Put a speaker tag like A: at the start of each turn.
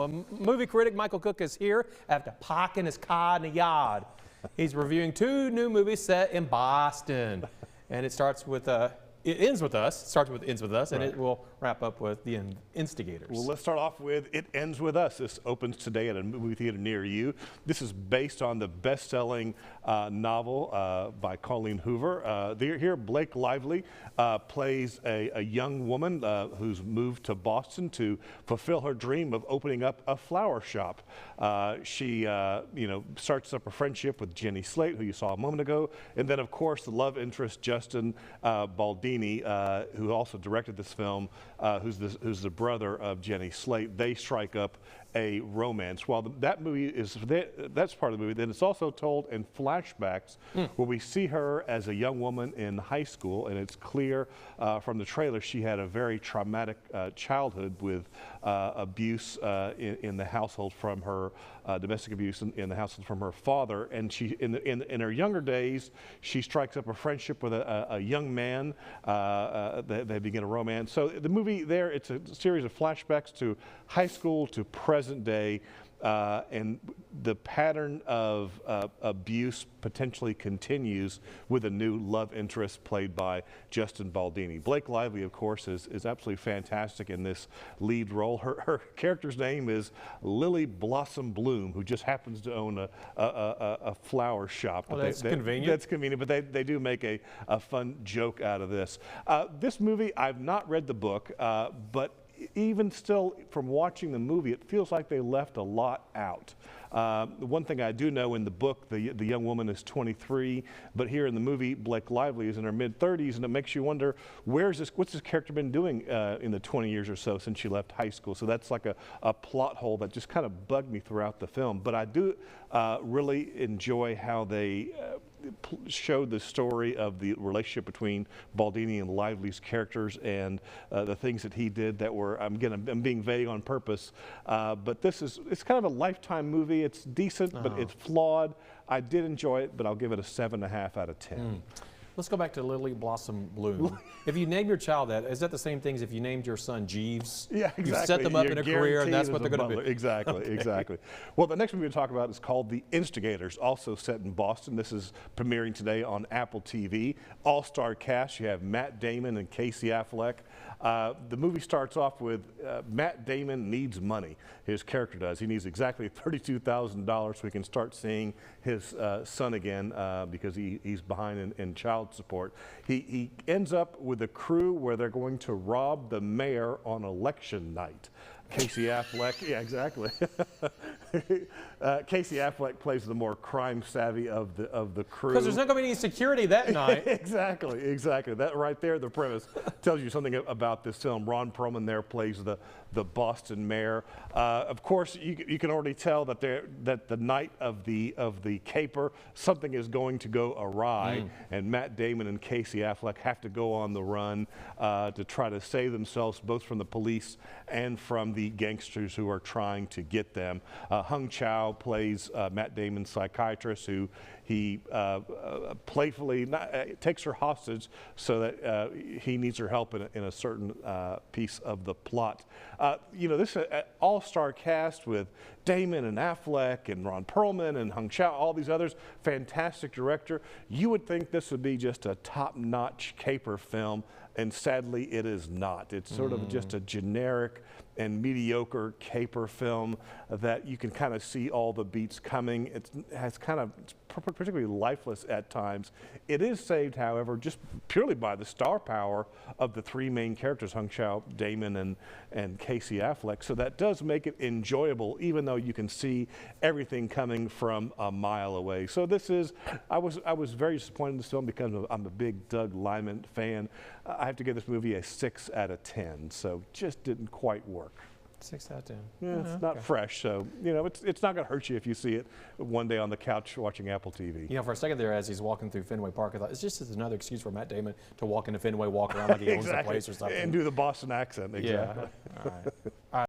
A: movie critic Michael Cook is here after parking his car in the yard. He's reviewing 2 new movies set in Boston. And it starts with, it ends with us, and it will wrap up with The Instigators.
B: Well, let's start off with It Ends With Us. This opens today at a movie theater near you. This is based on the best-selling novel by Colleen Hoover. Here, Blake Lively plays a young woman who's moved to Boston to fulfill her dream of opening up a flower shop. She, starts up a friendship with Jenny Slate, who you saw a moment ago, and then, of course, the love interest Justin Baldini, who also directed this film, who's the brother of Jenny Slate. They strike up a romance. While that movie is, that's part of the movie, then it's also told in flashbacks where we see her as a young woman in high school, and it's clear from the trailer she had a very traumatic childhood with abuse in the household from her, domestic abuse in the household from her father. And she, in her younger days, she strikes up a friendship with a young man. They begin a romance. So the movie there, it's a series of flashbacks to high school to present day, and the pattern of abuse potentially continues with a new love interest played by Justin Baldini. Blake Lively, of course, is absolutely fantastic in this lead role. Her character's name is Lily Blossom Bloom, who just happens to own a flower shop.
A: Well, that's convenient.
B: That's convenient, but they do make a fun joke out of this. This movie, I've not read the book, but even still, from watching the movie, it feels like they left a lot out. One thing I do know, in the book, the young woman is 23, but here in the movie, Blake Lively is in her mid-30s, and it makes you wonder, what's this character been doing in the 20 years or so since she left high school? So that's like a plot hole that just kind of bugged me throughout the film. But I do really enjoy how they showed the story of the relationship between Baldini and Lively's characters and the things that he did that were, I'm being vague on purpose, but it's kind of a Lifetime movie. It's decent, but it's flawed. I did enjoy it, but I'll give it a 7.5 out of 10.
A: Let's go back to Lily Blossom Bloom. If you name your child that, is that the same thing as if you named your son Jeeves?
B: Yeah, exactly.
A: You set them up in a career, and that's what they're going to be.
B: Exactly, okay. Exactly. Well, the next movie we're going to talk about is called The Instigators, also set in Boston. This is premiering today on Apple TV. All-star cast. You have Matt Damon and Casey Affleck. The movie starts off with Matt Damon needs money. His character does. He needs exactly $32,000 so he can start seeing his son again because he's behind in child support. He ends up with a crew where they're going to rob the mayor on election night. Casey Affleck, yeah, exactly. Casey Affleck plays the more crime-savvy of the crew.
A: Because there's not going to be any security that night.
B: Exactly. That right there, the premise tells you something about this film. Ron Perlman there plays the Boston mayor. Of course, you can already tell that the night of the caper, something is going to go awry, and Matt Damon and Casey Affleck have to go on the run to try to save themselves, both from the police and from the gangsters who are trying to get them. Hung Chow plays Matt Damon's psychiatrist, who he playfully takes her hostage so that he needs her help in a certain piece of the plot. This is an all-star cast with Damon and Affleck and Ron Perlman and Hung Chow, all these others. Fantastic director. You would think this would be just a top-notch caper film, and sadly it is not. It's sort of just a generic and mediocre caper film that you can kind of see all the beats coming. It's particularly lifeless at times. It is saved, however, just purely by the star power of the 3 main characters, Hung Chow, Damon, and Casey Affleck. So that does make it enjoyable, even though you can see everything coming from a mile away. So I was very disappointed in this film because I'm a big Doug Liman fan. I have to give this movie a 6 out of 10. So just didn't quite work.
A: 6 out of 10.
B: Yeah, it's not fresh, so it's not going to hurt you if you see it one day on the couch watching Apple TV.
A: For a second there, as he's walking through Fenway Park, I thought it's just another excuse for Matt Damon to walk into Fenway, walk around like he owns the place or something,
B: and do the Boston accent. Exactly.
A: Yeah. All right.